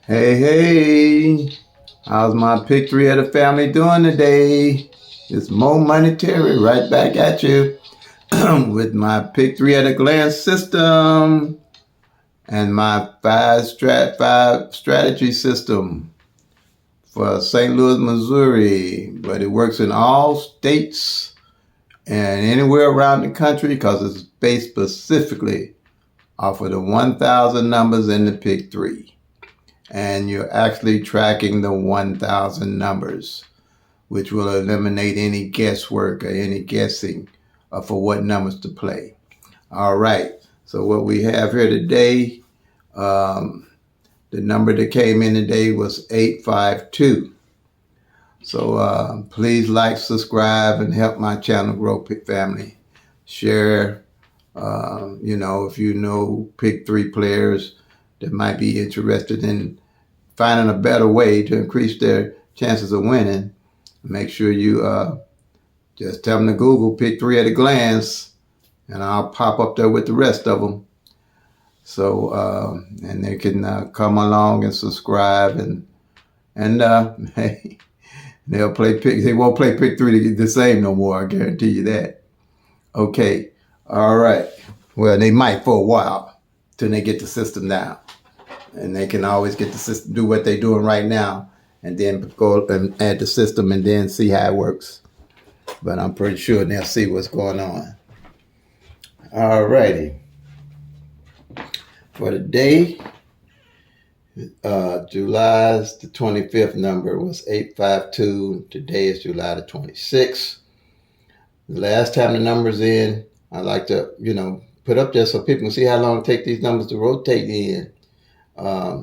Hey, hey, how's my pick three of the family doing today? It's Mo Money Terry right back at you with my pick three at a glance system and my five strategy system for St. Louis, Missouri. But it works in all states and anywhere around the country because it's based specifically off of the 1,000 numbers in the pick three. And you're actually tracking the 1,000 numbers, which will eliminate any guesswork or any guessing for what numbers to play. All right. So what we have here today, the number that came in today was 852. So please like, subscribe, and help my channel grow, family. Share, if you know pick three players that might be interested in finding a better way to increase their chances of winning, make sure you just tell them to Google pick three at a glance, and I'll pop up there with the rest of them. So and they can come along and subscribe and hey, they'll play pick. They won't play pick three the same no more. I guarantee you that. Okay, all right. Well, they might for a while till they get the system down. And they can always get the system, do what they're doing right now, and then go and add the system and then see how it works. But I'm pretty sure they'll see what's going on. All righty. For the day, July's the 25th number was 852. Today is July the 26th. The last time the number's in, I like to, put up there so people can see how long it takes these numbers to rotate in.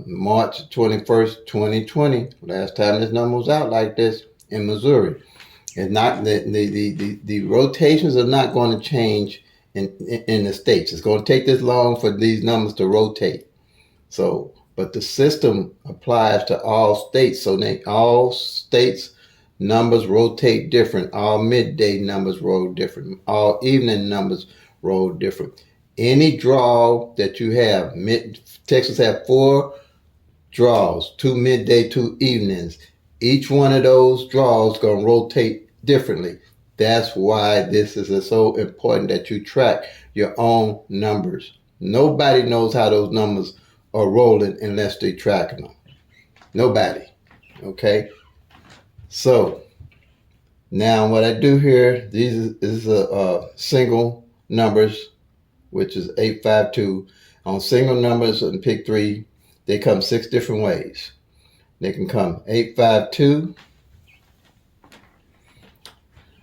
March 21st, 2020. Last time this number was out like this in Missouri. It's not the rotations are not going to change in the states. It's going to take this long for these numbers to rotate. So, but the system applies to all states. So all states numbers rotate different. All midday numbers roll different. All evening numbers roll different. Any draw that you have, Texas have 4 draws, 2 midday, 2 evenings. Each one of those draws going to rotate differently. That's why this is so important that you track your own numbers. Nobody knows how those numbers are rolling unless they track them. Nobody. Okay? So, now what I do here, these is a single numbers, which is 852. On single numbers and pick three, they come 6 different ways. They can come 852.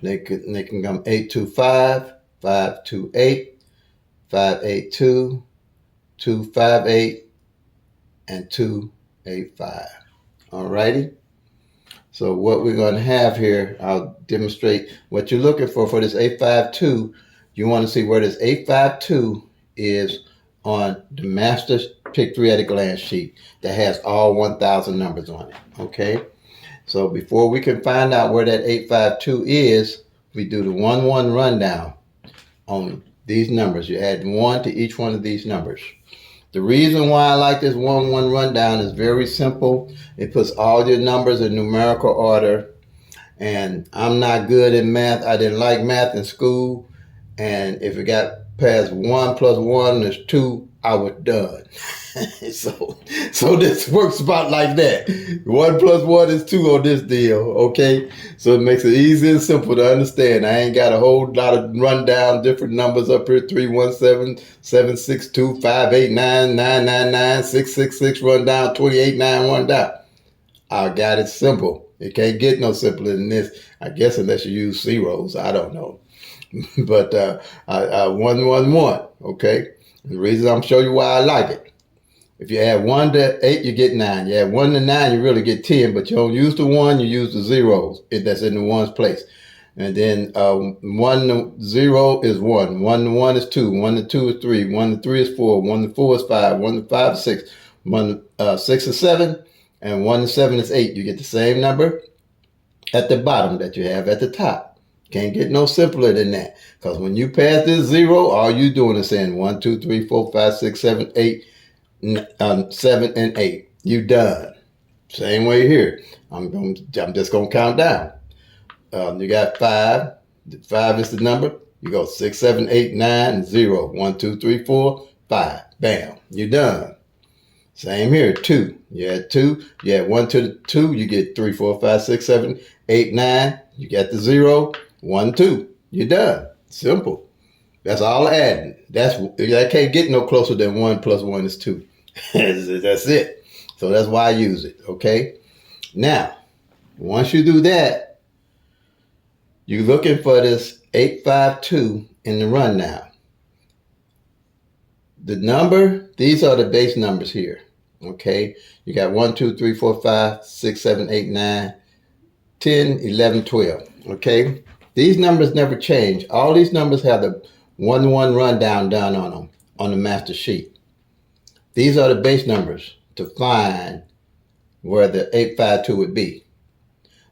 They can come 825, 528, 582, 258, and 285. All righty. So what we're going to have here, I'll demonstrate what you're looking for this 852. You want to see where this 852 is on the master pick three at a glance sheet that has all 1,000 numbers on it. Okay. So before we can find out where that 852 is, we do the 1-1 rundown on these numbers. You add 1 to each one of these numbers. The reason why I like this 1-1 rundown is very simple. It puts all your numbers in numerical order. And I'm not good in math. I didn't like math in school. And if it got past 1 plus 1 is 2, I was done. so this works about like that. 1 plus 1 is 2 on this deal, okay? So it makes it easy and simple to understand. I ain't got a whole lot of rundown, different numbers up here, 317, 762, 589, 999, 666 rundown, 289 rundown. I got it simple. It can't get no simpler than this, I guess, unless you use zeros. I don't know. But 111, okay? The reason I'm showing you why I like it. If you add 1 to 8, you get 9. You add 1 to 9, you really get 10, but you don't use the 1, you use the zeros that's in the 1's place. And then 1 to 0 is 1. 1 to 1 is 2. 1 to 2 is 3. 1 to 3 is 4. 1 to 4 is 5. 1 to 5 is 6. 1 to 6 is 7. And 1 to 7 is 8. You get the same number at the bottom that you have at the top. Can't get no simpler than that. Because when you pass this 0, all you doing is saying 1, 2, 3, 4, 5, 6, 7, 8, 7, and 8. You done. Same way here. I'm just gonna count down. You got 5. 5 is the number. You go 6, 7, 8, 9, and 0. 1, 2, 3, 4, 5. Bam. You done. Same here. 2. You had 2. You add 1 to the 2. You get 3, 4, 5, 6, 7, 8, 9. You got the 0. 1, 2. You're done. Simple. That's all adding. I can't get no closer than 1 plus 1 is 2. That's it. So that's why I use it. Okay. Now, once you do that, you're looking for this 852 in the rundown. The number, these are the base numbers here. Okay. You got 1, 2, 3, 4, 5, 6, 7, 8, 9, 10, 11, 12. Okay. These numbers never change. All these numbers have the 1-1 rundown done on them on the master sheet. These are the base numbers to find where the 852 would be.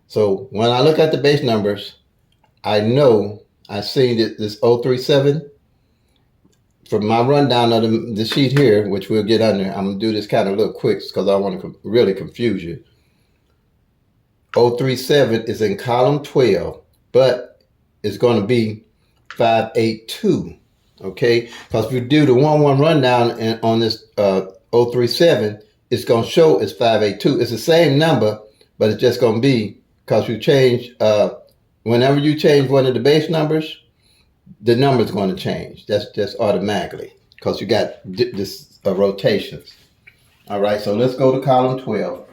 So when I look at the base numbers, I know I see this 037 from my rundown of the sheet here, which we'll get under. I'm going to do this kind of a little quick because I want to really confuse you. 037 is in column 12, but it's going to be 582. Okay, because if you do the 1-1 rundown on this 037, it's going to show it's 582. It's the same number, but it's just going to be because you change. Whenever you change one of the base numbers, the number is going to change. That's just automatically because you got this rotations. All right, so let's go to column 12.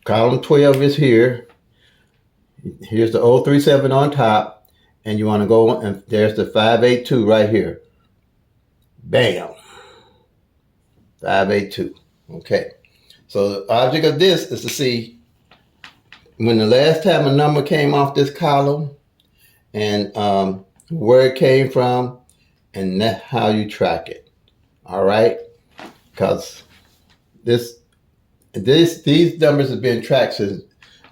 Column 12 is here. Here's the 037 on top, and you want to go, and there's the 582 right here. Bam. 582. Okay. So the object of this is to see when the last time a number came off this column and where it came from, and that's how you track it. All right. Because these numbers have been tracked since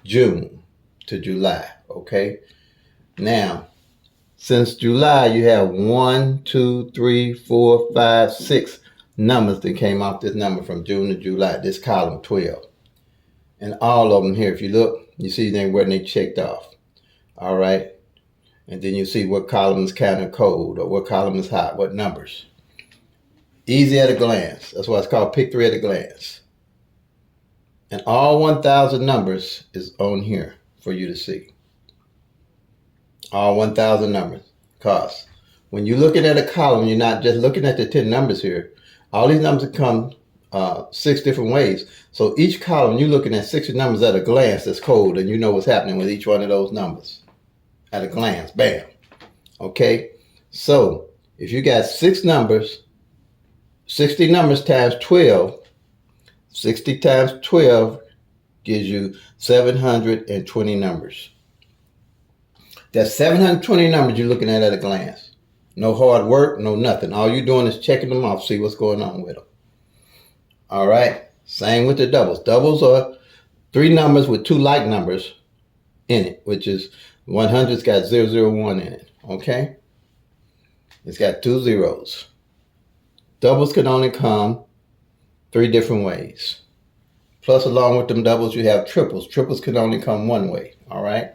June to July. Okay. Now, since July, you have 1, 2, 3, 4, 5, 6 numbers that came off this number from June to July, this column 12. And all of them here, if you look, you see them where they checked off. All right. And then you see what column is counted cold or what column is hot, what numbers. Easy at a glance. That's why it's called Pick 3 at a glance. And all 1,000 numbers is on here for you to see. All 1,000 numbers. Because when you're looking at a column, you're not just looking at the 10 numbers here. All these numbers come 6 different ways. So each column, you're looking at 60 numbers at a glance that's cold, and you know what's happening with each one of those numbers. At a glance, bam. Okay? So if you got 6 numbers, 60 numbers times 12, 60 times 12 gives you 720 numbers. That's 720 numbers you're looking at a glance. No hard work, no nothing. All you're doing is checking them off, see what's going on with them. All right. Same with the doubles. Doubles are 3 numbers with 2 like numbers in it, which is 100's got 001 in it. Okay. It's got 2 zeros. Doubles can only come 3 different ways. Plus, along with them doubles, you have triples. Triples can only come 1 way. All right.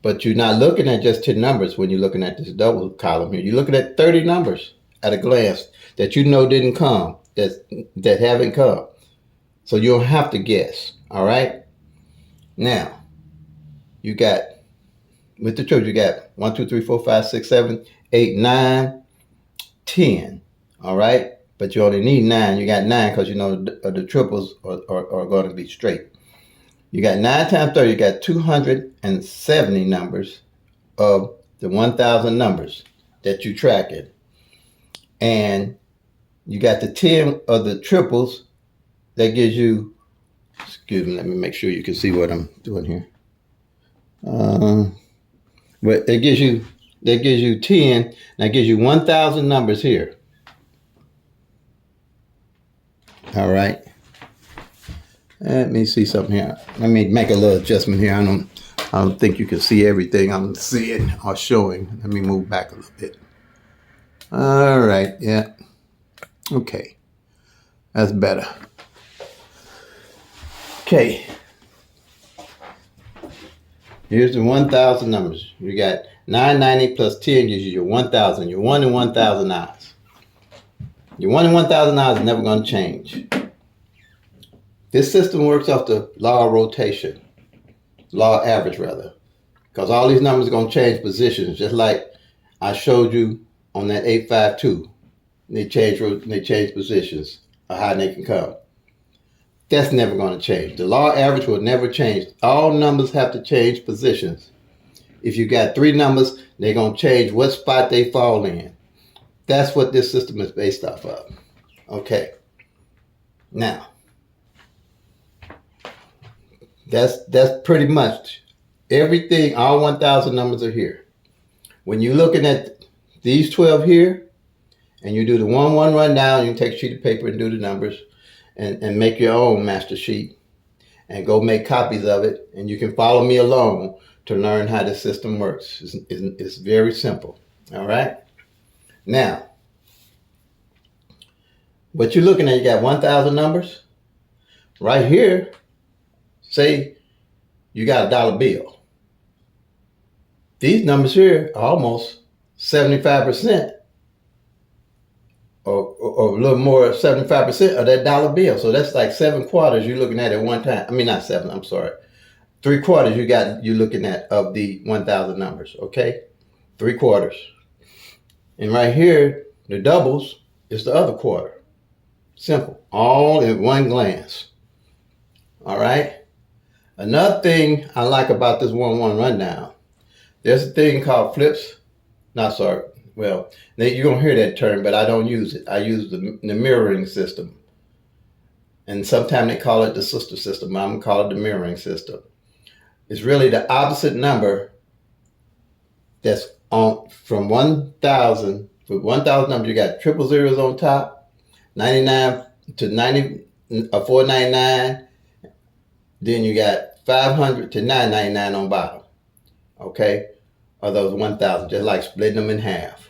But you're not looking at just 10 numbers when you're looking at this double column here. You're looking at 30 numbers at a glance that you know didn't come, that haven't come. So you don't have to guess. All right. Now, you got, with the triples, you got 1, 2, 3, 4, 5, 6, 7, 8, 9, 10. All right. But you only need 9. You got 9 because you know the triples are going to be straight. You got 9 times 30, you got 270 numbers of the 1,000 numbers that you tracking. And you got the 10 of the triples that gives you, excuse me, let me make sure you can see what I'm doing here. But that gives you 10, that gives you 1,000 numbers here. All right. Let me see something here. Let me make a little adjustment here. I don't I don't think you can see everything I'm seeing or showing. Let me move back a little bit. All right, yeah. Okay, that's better. Okay. Here's the 1,000 numbers. You got 990 plus 10 gives you your 1,000. Your 1 in 1,000 odds. Your 1 in 1,000 odds is never going to change. This system works off the law of rotation. Law of average, rather. Because all these numbers are going to change positions, just like I showed you on that 852. They change positions of how they can come. That's never going to change. The law of average will never change. All numbers have to change positions. If you got 3 numbers, they're going to change what spot they fall in. That's what this system is based off of. Okay. Now, that's pretty much everything. All 1,000 numbers are here. When you're looking at these 12 here, and you do the 1-1 rundown, you take a sheet of paper and do the numbers, and make your own master sheet, and go make copies of it, and you can follow me along to learn how the system works. It's very simple. All right. Now, what you're looking at, you got 1,000 numbers. Right here, say you got a dollar bill. These numbers here are almost 75%, or a little more, 75% of that dollar bill. So that's like 7 quarters you're looking at one time. I mean, not 7, I'm sorry. 3 quarters you're looking at of the 1,000 numbers, okay? 3 quarters. And right here, the doubles is the other quarter. Simple. All in one glance. All right? Another thing I like about this 1-1 rundown, there's a thing called flips. Well, you're going to hear that term, but I don't use it. I use the mirroring system. And sometimes they call it the sister system. I'm going to call it the mirroring system. It's really the opposite number that's on from 1,000. For 1,000 numbers, you got triple zeros on top, 99 to 499. Then you got 500 to 999 on bottom. Okay? Or those 1,000, just like splitting them in half.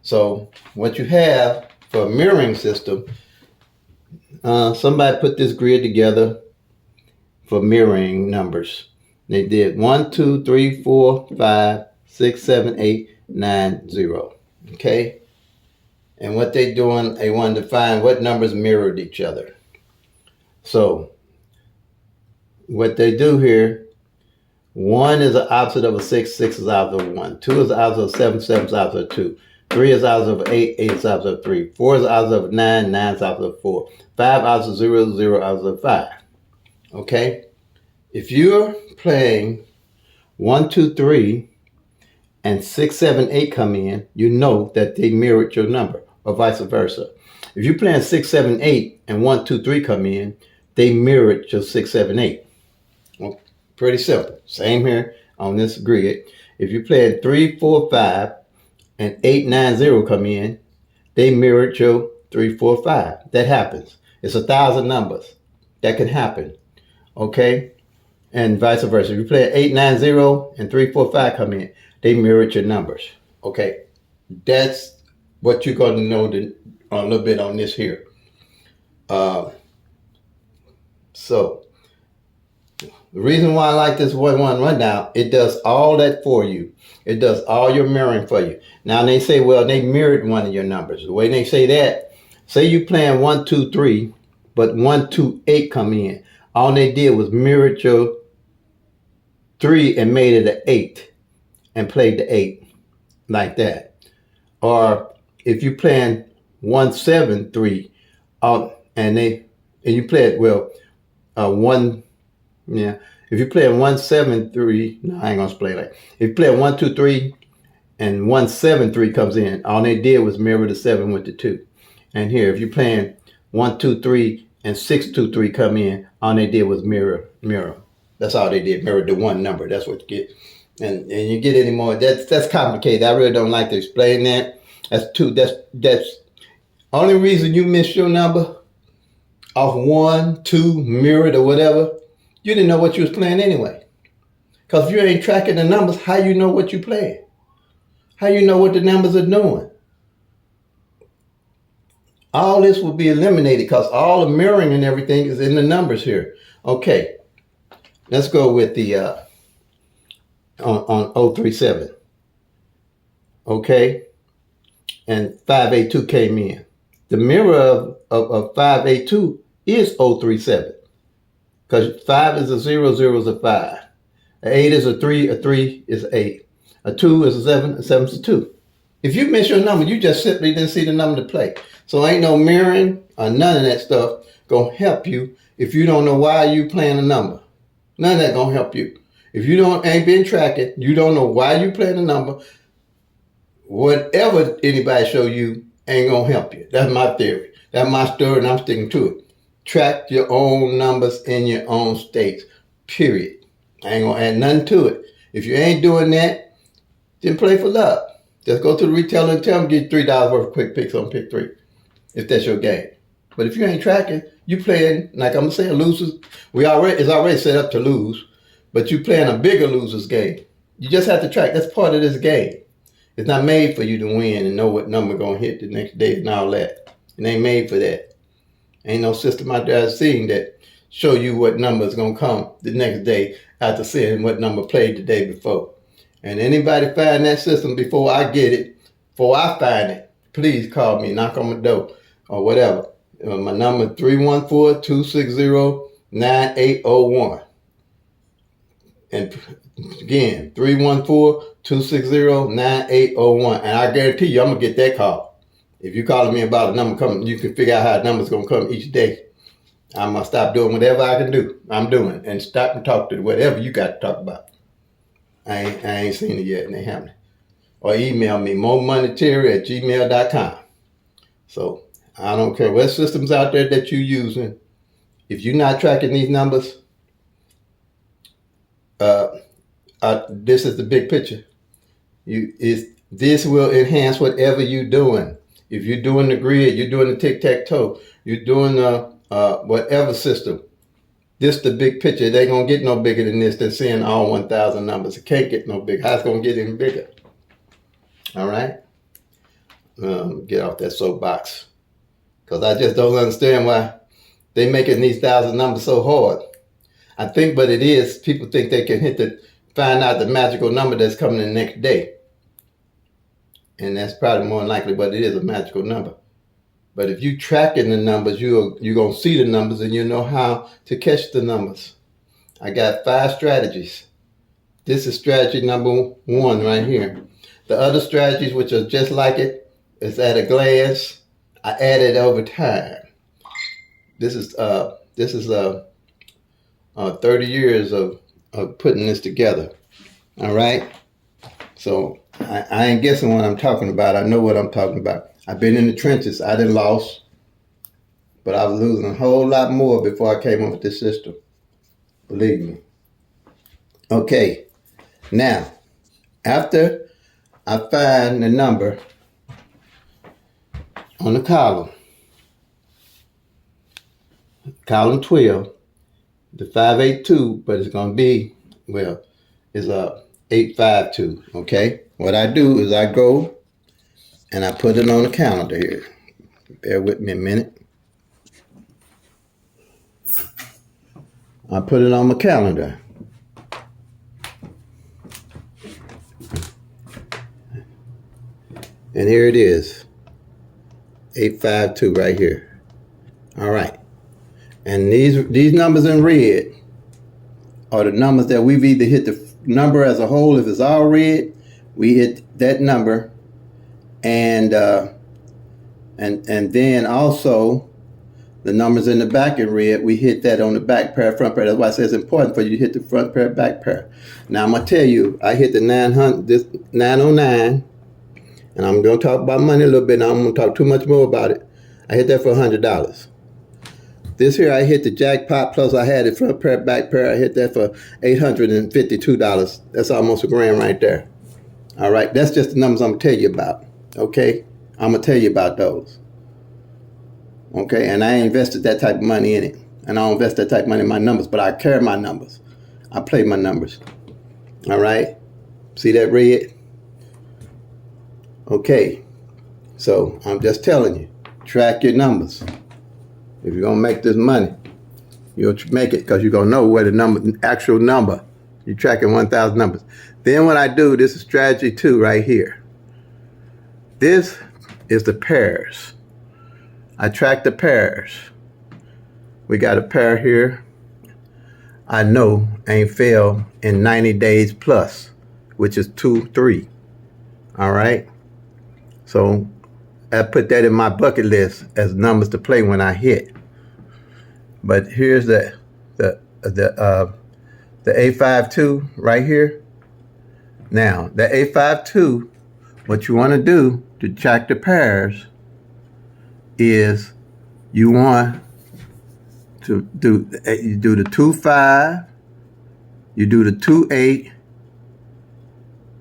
So what you have for a mirroring system, somebody put this grid together for mirroring numbers. They did 1, 2, 3, 4, 5, 6, 7, 8, 9, 0. Okay? And what they doing, they wanted to find what numbers mirrored each other. So what they do here, 1 is the opposite of a 6, 6 is the opposite of 1. 2 is the opposite of 7, 7 is the opposite of 2. 3 is the opposite of 8, 8 is the opposite of 3. 4 is the opposite of 9, 9 is the opposite of 4. 5 opposite of 0, 0 opposite of 5. Okay? If you're playing 1, 2, 3, and 6, 7, 8 come in, you know that they mirrored your number, or vice versa. If you're playing 6, 7, 8, and 1, 2, 3 come in, they mirrored your 6, 7, 8. Well, pretty simple. Same here on this grid. If you're playing 3, 4, 5, and 8, 9, 0 come in, they mirrored your 3, 4, 5. That happens. It's 1,000 numbers. That can happen. Okay? And vice versa. If you play 8, 9, 0, and 3, 4, 5 come in, they mirrored your numbers. Okay? That's what you're going to know a little bit on this here. So, the reason why I like this 1-1 rundown, it does all that for you. It does all your mirroring for you. Now they say, well, they mirrored one of your numbers. The way they say that, say you playing 1, 2, 3, but 1, 2, 8 come in. All they did was mirrored your 3 and made it an 8 and played the 8 like that. Or if you playing 1, 7, 3, and you play it, well, 1, yeah. If you play a 1, 7, 3, no, I ain't gonna play like. If you play a 1, 2, 3, and 1, 7, 3 comes in, all they did was mirror the 7 with the 2. And here, if you're playing 1, 2, 3, and 6, 2, 3 come in, all they did was mirror. That's all they did, mirror the one number. That's what you get. And you get any more. That's complicated. I really don't like to explain that. That's only reason you missed your number off 1, 2, mirrored or whatever. You didn't know what you was playing anyway. Because if you ain't tracking the numbers, how you know what you playing? How you know what the numbers are doing? All this will be eliminated because all the mirroring and everything is in the numbers here. Okay, let's go with the on 037. Okay, and 582 came in. The mirror of 582 is 037 because 5 is a 0, 0 is a 5. An 8 is a 3, a 3 is an 8. A 2 is a 7, a 7 is a 2. If you miss your number, you just simply didn't see the number to play. So ain't no mirroring or none of that stuff gonna help you if you don't know why you playing a number. None of that gonna help you. If you ain't been tracking, you don't know why you playing a number, whatever anybody show you ain't gonna help you. That's my theory. That's my story, and I'm sticking to it. Track your own numbers in your own states, period. I ain't gonna add nothing to it. If you ain't doing that, then play for luck. Just go to the retailer and tell them get $3 worth of quick picks on pick 3, if that's your game. But if you ain't tracking, you playing, like I'm saying, losers. It's already set up to lose, but you playing a bigger loser's game. You just have to track. That's part of this game. It's not made for you to win and know what number gonna hit the next day and all that. It ain't made for that. Ain't no system out there I've seen that show you what number is gonna come the next day after seeing what number played the day before. And anybody find that system before I get it, before I find it, please call me, knock on my door, or whatever. My number 314-260-9801. And again, 314-260-9801. And I guarantee you, I'm going to get that call. If you're calling me about a number coming, you can figure out how a number's going to come each day. I'm going to stop doing whatever I can do. I'm doing. And stop and talk to whatever you got to talk about. I ain't seen it yet, and they haven't. Or email me, moremonetary@gmail.com. So I don't care what systems out there that you're using. If you're not tracking these numbers, this is the big picture. This will enhance whatever you're doing. If you're doing the grid, you're doing the tic-tac-toe, you're doing whatever system. This the big picture. It ain't gonna get no bigger than this than seeing all 1,000 numbers. It can't get no bigger. How's it gonna get any bigger? All right? Get off that soapbox. Because I just don't understand why they making these 1,000 numbers so hard. I think what it is, people think they can find out the magical number that's coming the next day. And that's probably more than likely what it is, a magical number. But if you tracking the numbers, you're going to see the numbers and you know how to catch the numbers. I got 5 strategies. This is strategy number 1 right here. The other strategies, which are just like it, is at a glance. I added over time. This is 30 years of putting this together. All right? So I ain't guessing what I'm talking about. I know what I'm talking about. I've been in the trenches. I done lost, but I was losing a whole lot more before I came up with this system. Believe me. Okay, now, after I find the number on the column 12, the 582, but it's going to be, it's 852, okay? What I do is I go and I put it on the calendar here. Bear with me a minute. I put it on my calendar. And here it is. 852 right here. All right. And these numbers in red are the numbers that we've either hit the number as a whole. If it's all red, we hit that number. And then also the numbers in the back in red, we hit that on the back pair, front pair. That's why I say it's important for you to hit the front pair, back pair. Now I'm gonna tell you, I hit the 909, and I'm gonna talk about money a little bit. Now I'm gonna talk too much more about it. I hit that for $100. This here I hit the jackpot, plus I had it front pair, back pair. I hit that for $852. That's almost $1,000 right there. All right, that's just the numbers I'm gonna tell you about. Okay, I'm gonna tell you about those. Okay, and I invested that type of money in it. And I don't invest that type of money in my numbers, but I carry my numbers. I play my numbers. All right. See that red? Okay. So I'm just telling you, track your numbers. If you're going to make this money, you'll make it because you're going to know where the actual number. You're tracking 1,000 numbers. Then what I do, this is strategy 2 right here. This is the pairs. I track the pairs. We got a pair here. I know ain't failed in 90 days plus, which is 2, 3. All right. So I put that in my bucket list as numbers to play when I hit. But here's the A52 right here. Now the A52, what you want to do to track the pairs is you want to do the 2-5, you do the 2-8,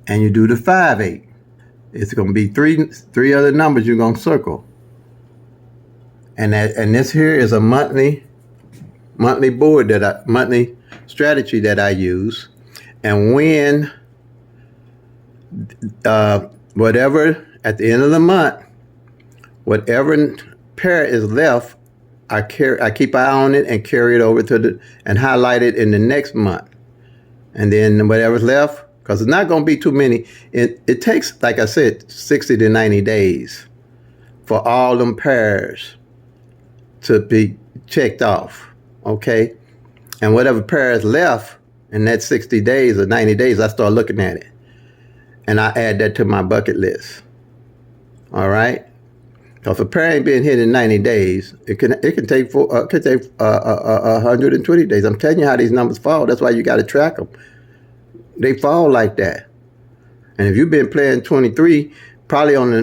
and you do the 5-8. It's going to be three other numbers you're going to circle. And this here is a monthly board monthly strategy that I use. And when whatever at the end of the month, whatever pair is left, I keep an eye on it and carry it over and highlight it in the next month. And then whatever's left, because it's not going to be too many. It takes, like I said, 60 to 90 days for all them pairs to be checked off, okay? And whatever pair is left in that 60 days or 90 days, I start looking at it. And I add that to my bucket list, all right? So if a pair ain't being hit in 90 days, it can take 120 days. I'm telling you how these numbers fall. That's why you got to track them. They fall like that. And if you've been playing 23, probably on the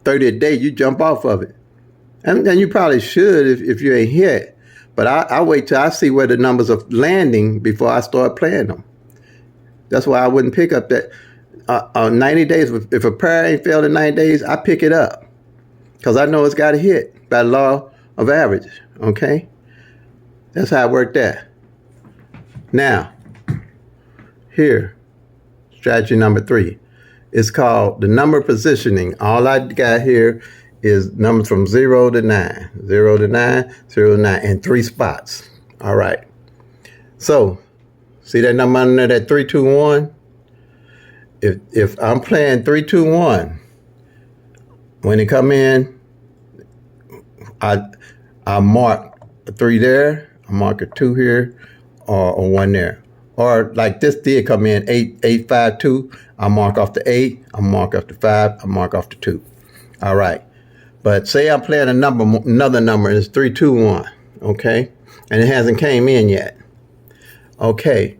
30th day, you jump off of it. And you probably should if you ain't hit. But I wait till I see where the numbers are landing before I start playing them. That's why I wouldn't pick up that 90 days. If a pair ain't failed in 90 days, I pick it up because I know it's got to hit by law of average. Okay, that's how I work that. Now, here, strategy number 3. It's called the number positioning. All I got here is numbers from 0 to 9, 0 to 9, 0 to 9, in 3 spots. All right. So, see that number under that 3, 2, 1? If I'm playing 3, 2, 1, when it come in, I mark a 3 there, I mark a 2 here, or 1 there. Or like this did come in 8, 8, 5, 2. I mark off the 8, I mark off the 5, I mark off the 2. All right. But say I'm playing another number, and it's 3, 2, 1. Okay, and it hasn't came in yet. Okay.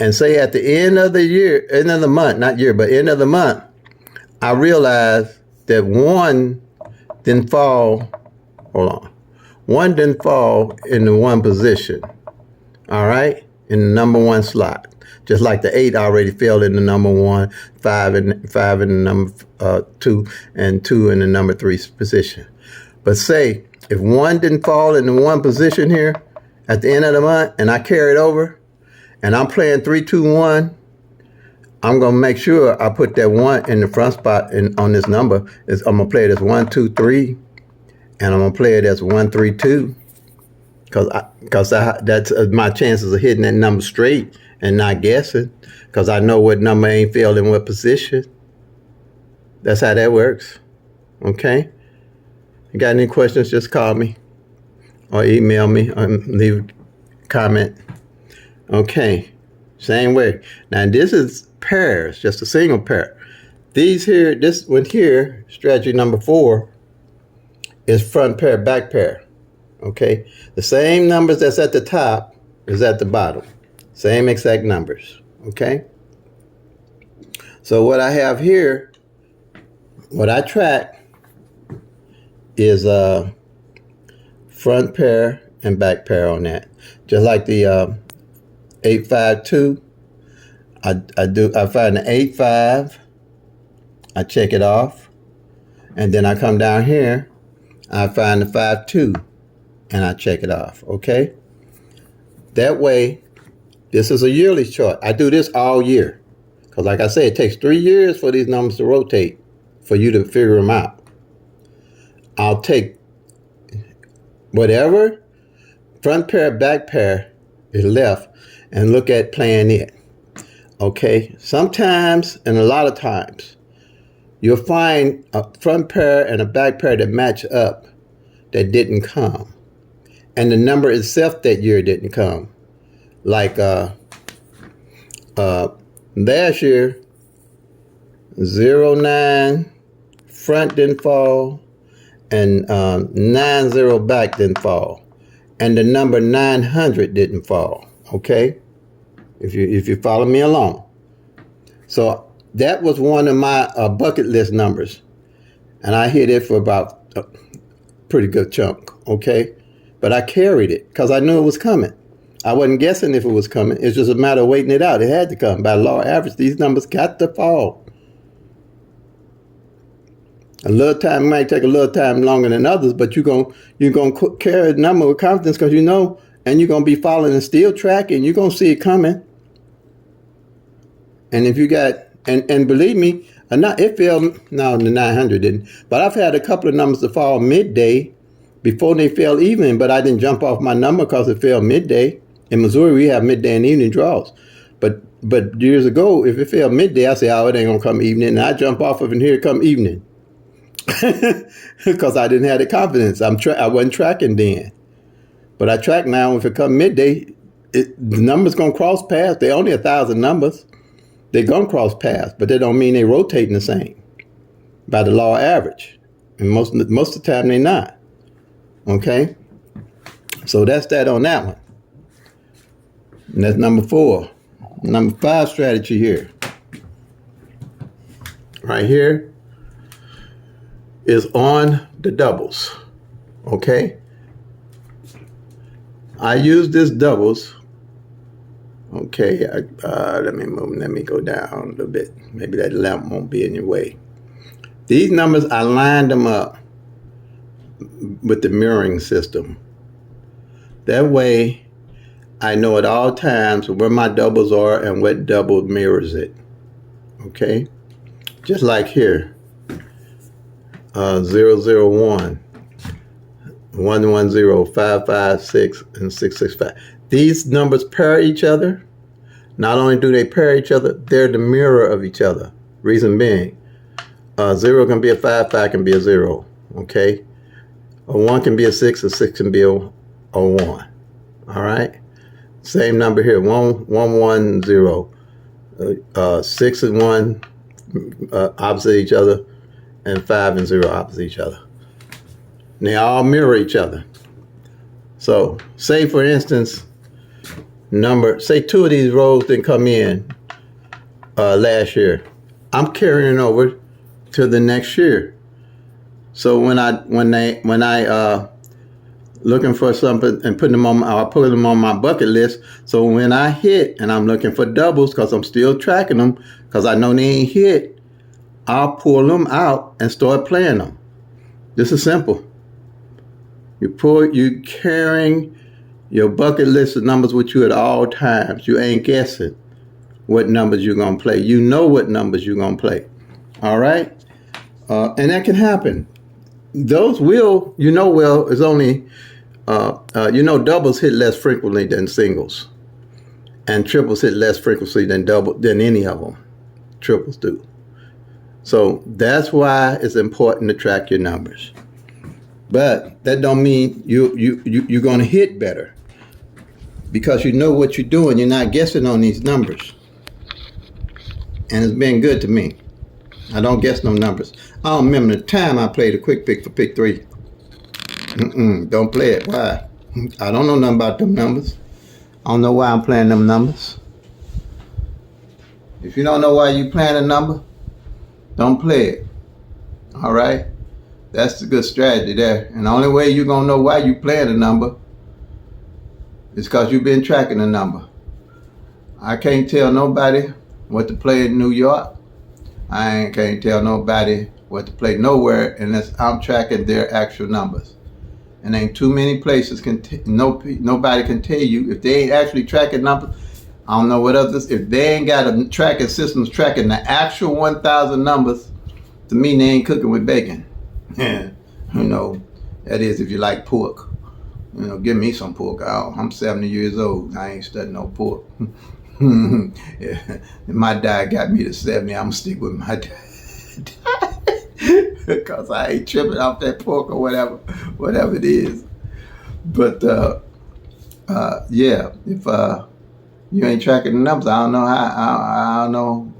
And say at the end of the year, end of the month, not year, but end of the month, I realized that 1 didn't fall. Hold on. 1 didn't fall in the 1 position. All right, in the number 1 slot. Just like the 8 already fell in the number 1, 5 in the number 2, and 2 in the number 3 position. But say if 1 didn't fall in the 1 position here at the end of the month, and I carry it over, and I'm playing 3, 2, 1, I'm gonna make sure I put that 1 in the front spot on this number. I'm gonna play it as 1, 2, 3, and I'm gonna play it as 1, 3, 2, because that's my chances of hitting that number straight and not guessing, because I know what number ain't failed in what position. That's how that works. Okay. You got any questions? Just call me or email me or leave a comment. Okay, same way. Now this is pairs, just a single pair. These here, this one here, strategy number 4, is front pair, back pair. Okay, the same numbers that's at the top is at the bottom. Same exact numbers. Okay. So what I have here, what I track is front pair and back pair on that. Just like the 852, I find the 85, I check it off, and then I come down here, I find the 52, and I check it off. Okay. That way, this is a yearly chart. I do this all year. Because like I said, it takes 3 years for these numbers to rotate for you to figure them out. I'll take whatever front pair, back pair is left and look at playing it. Okay? Sometimes, and a lot of times, you'll find a front pair and a back pair that match up that didn't come. And the number itself that year didn't come. Like last year, 09 front didn't fall, and 90 back didn't fall, and the number 900 didn't fall. Okay, if you follow me along. So that was one of my bucket list numbers, and I hit it for about a pretty good chunk. Okay, but I carried it because I knew it was coming. I wasn't guessing if it was coming. It's just a matter of waiting it out. It had to come. By law of average, these numbers got to fall. A little time might take a little time longer than others, but you're gonna carry the number with confidence because you know, and you're gonna be following and still tracking. You're gonna see it coming. And if you got, and believe me, it fell. No, the 900 didn't. But I've had a couple of numbers to fall midday before they fell even, but I didn't jump off my number because it fell midday. In Missouri, we have midday and evening draws. But years ago, if it fell midday, I say, oh, it ain't going to come evening. And I jump off of it and here it come evening. Because I didn't have the confidence. I wasn't tracking then. But I track now. If it come midday, the number's going to cross paths. They're only 1,000 numbers. They're going to cross paths, but that don't mean they're rotating the same by the law of average. And most of the time, they're not. Okay? So that's that on that one. And that's number 4. Number 5 strategy here. Right here is on the doubles. Okay? I use this doubles. Okay, let me go down a little bit. Maybe that lamp won't be in your way. These numbers, I lined them up with the mirroring system. That way, I know at all times where my doubles are and what double mirrors it. Okay? Just like here. 001, 110, 556, and 665. These numbers pair each other. Not only do they pair each other, they're the mirror of each other. Reason being, 0 can be a 5, 5 can be a 0. Okay? A 1 can be a 6, a 6 can be a 1. All right? Same number here, 1, 1, 1, 0. 6 and 1 opposite each other, and 5 and 0 opposite each other. And they all mirror each other. So, say for instance, say 2 of these rows didn't come in last year. I'm carrying it over to the next year. So when I looking for something and putting them on, I put them on my bucket list. So when I hit and I'm looking for doubles because I'm still tracking them because I know they ain't hit, I'll pull them out and start playing them. This is simple. You carrying your bucket list of numbers with you at all times. You ain't guessing what numbers you're going to play. You know what numbers you're going to play. All right? And that can happen. Those is only, doubles hit less frequently than singles. And triples hit less frequently than any of them. Triples do. So that's why it's important to track your numbers. But that don't mean you're going to hit better. Because you know what you're doing. You're not guessing on these numbers. And it's been good to me. I don't guess no numbers. I don't remember the time I played a quick pick for pick 3. Don't play it. Why? I don't know nothing about them numbers. I don't know why I'm playing them numbers. If you don't know why you playing a number, don't play it. All right? That's a good strategy there. And the only way you're going to know why you playing a number is because you've been tracking the number. I can't tell nobody what to play in New York. I can't tell nobody what to play nowhere unless I'm tracking their actual numbers. and ain't too many places nobody can tell you if they ain't actually tracking numbers. I don't know what others, if they ain't got a tracking systems tracking the actual 1,000 numbers, to me they ain't cooking with bacon. Yeah, you know, that is if you like pork. You know, give me some pork. I'm 70 years old. I ain't studying no pork. Yeah. My diet got me to 70. I'm gonna stick with my diet because I ain't tripping off that pork or whatever it is. But yeah, if you ain't tracking the numbers, I don't know how. I don't know.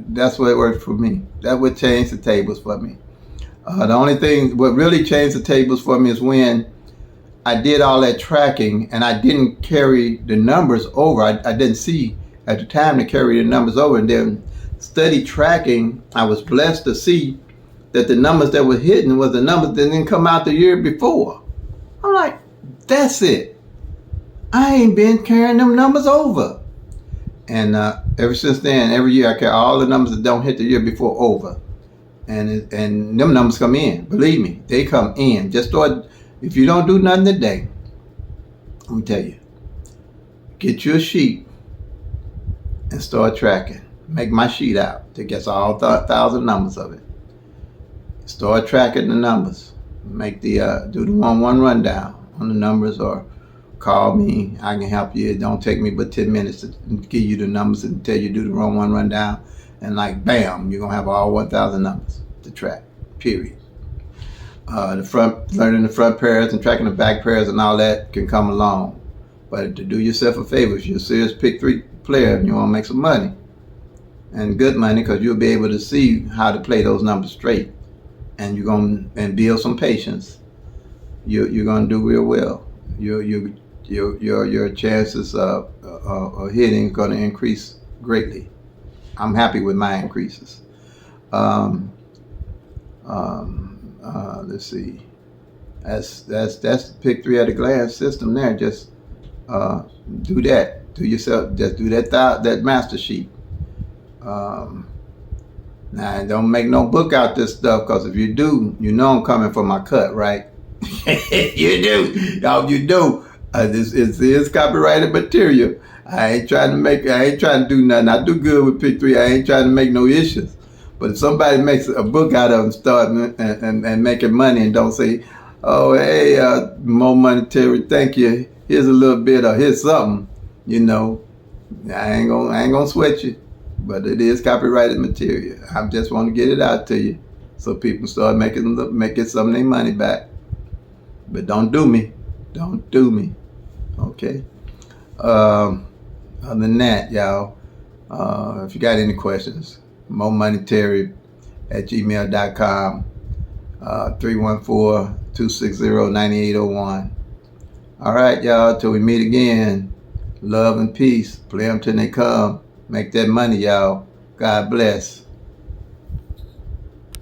That's what it worked for me. That would change the tables for me. The only thing what really changed the tables for me is when I did all that tracking and I didn't carry the numbers over. I didn't see at the time to carry the numbers over. And then study tracking, I was blessed to see that the numbers that were hidden was the numbers that didn't come out the year before. I'm like, that's it. I ain't been carrying them numbers over. And ever since then, every year I carry all the numbers that don't hit the year before over. And them numbers come in. Believe me, they come in. Just start. If you don't do nothing today, let me tell you, get you a sheet and start tracking. Make my sheet out that gets all 1,000 numbers of it. Start tracking the numbers. Make the do the 1-1 rundown on the numbers, or call me. I can help you. It don't take me but 10 minutes to give you the numbers and tell you do the 1-1 rundown, and like bam, you're gonna have all 1,000 numbers to track. Period. Learning the front pairs and tracking the back pairs and all that can come along. But to do yourself a favor, if you're a serious pick 3 player and you want to make some money, and good money, because you'll be able to see how to play those numbers straight, and you're going to build some patience, you're going to do real well. Your chances of hitting is going to increase greatly. I'm happy with my increases. Let's see. That's pick 3 at a glance system there. Just do that. Do yourself. Just do that master sheet. Now don't make no book out this stuff, because if you do, you know I'm coming for my cut, right? You do. Y'all, you do. This is copyrighted material. I ain't trying to do nothing. I do good with pick 3. I ain't trying to make no issues. But if somebody makes a book out of them, starting and making money, and don't say, oh, hey, more monetary, thank you, here's a little bit, or here's something, you know, I ain't gonna sweat you. But it is copyrighted material. I just want to get it out to you so people start making some of their money back. But don't do me. Don't do me. Okay? Other than that, y'all, if you got any questions, moremonetary@gmail.com, 314-260-9801. All right, y'all, till we meet again, love and peace. Play them till they come. Make that money, y'all. God bless.